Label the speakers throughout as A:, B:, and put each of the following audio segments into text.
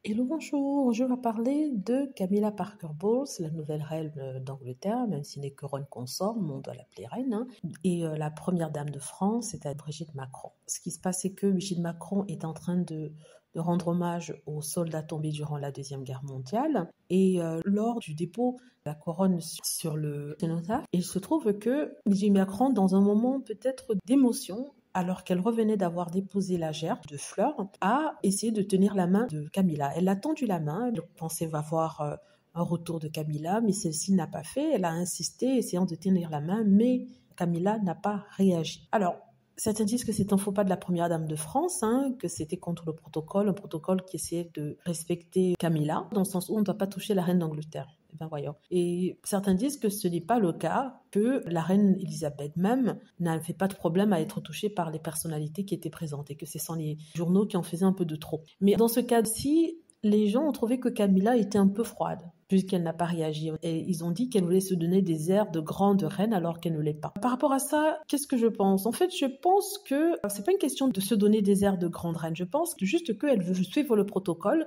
A: Hello, bonjour, je vais parler de Camilla Parker Bowles, la nouvelle reine d'Angleterre, même si n'est que reine consort, mais on doit l'appeler reine, hein. Et la première dame de France, c'est Brigitte Macron. Ce qui se passe, c'est que Brigitte Macron est en train de rendre hommage aux soldats tombés durant la Deuxième Guerre mondiale. Et lors du dépôt de la couronne sur le cénotaphe, il se trouve que Brigitte Macron, dans un moment peut-être d'émotion, alors qu'elle revenait d'avoir déposé la gerbe de fleurs, a essayé de tenir la main de Camilla. Elle a tendu la main, elle pensait avoir un retour de Camilla, mais celle-ci n'a pas fait. Elle a insisté, essayant de tenir la main, mais Camilla n'a pas réagi. Alors, certains disent que c'est un faux pas de la première dame de France, que c'était contre le protocole, un protocole qui essayait de respecter Camilla, dans le sens où on ne doit pas toucher la reine d'Angleterre. Eh bien, voyons. Et certains disent que ce n'est pas le cas, que la reine Elisabeth même n'avait pas de problème à être touchée par les personnalités qui étaient présentes et que ce sont les journaux qui en faisaient un peu de trop. Mais dans ce cas-ci, les gens ont trouvé que Camilla était un peu froide, puisqu'elle n'a pas réagi. Et ils ont dit qu'elle voulait se donner des airs de grande reine alors qu'elle ne l'est pas. Par rapport à ça, qu'est-ce que je pense? En fait, je pense que c'est pas une question de se donner des airs de grande reine. Je pense juste qu'elle veut suivre le protocole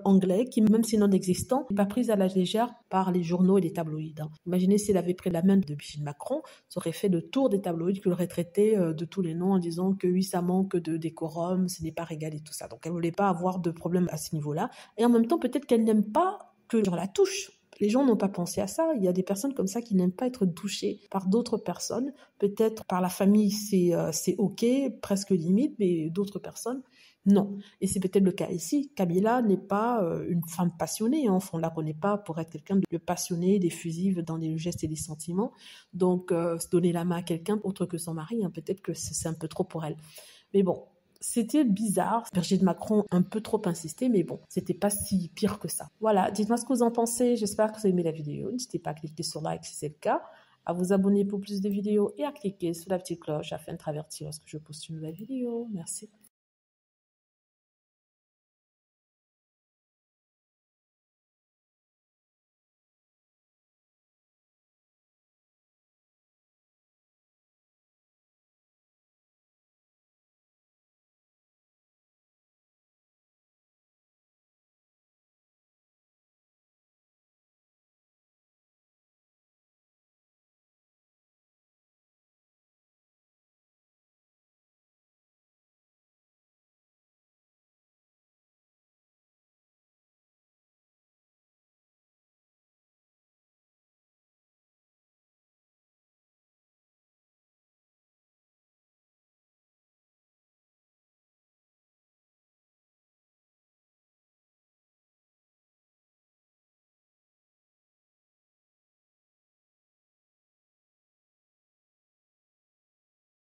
A: anglais, qui, même si non existant, n'est pas prise à la légère par les journaux et les tabloïds. Imaginez s'il avait pris la main de Brigitte Macron, ça aurait fait le tour des tabloïds qui l'auraient traité de tous les noms en disant que oui, ça manque de décorum, ce n'est pas régal et tout ça. Donc elle voulait pas avoir de problème à ce niveau-là. Et en même temps, peut-être qu'elle n'aime pas que les gens la touchent. Les gens n'ont pas pensé à ça. Il y a des personnes comme ça qui n'aiment pas être touchées par d'autres personnes. Peut-être par la famille, c'est ok, presque limite, mais d'autres personnes, non. Et c'est peut-être le cas ici. Camilla n'est pas une femme passionnée. On ne la connaît pas pour être quelqu'un de passionné, d'effusive dans les gestes et les sentiments. Donc, se donner la main à quelqu'un autre que son mari, peut-être que c'est un peu trop pour elle. Mais bon, c'était bizarre. Brigitte Macron un peu trop insisté, mais bon, c'était pas si pire que ça. Voilà, dites-moi ce que vous en pensez. J'espère que vous avez aimé la vidéo. N'hésitez pas à cliquer sur like si c'est le cas, à vous abonner pour plus de vidéos et à cliquer sur la petite cloche afin de travertir lorsque je poste une nouvelle vidéo. Merci.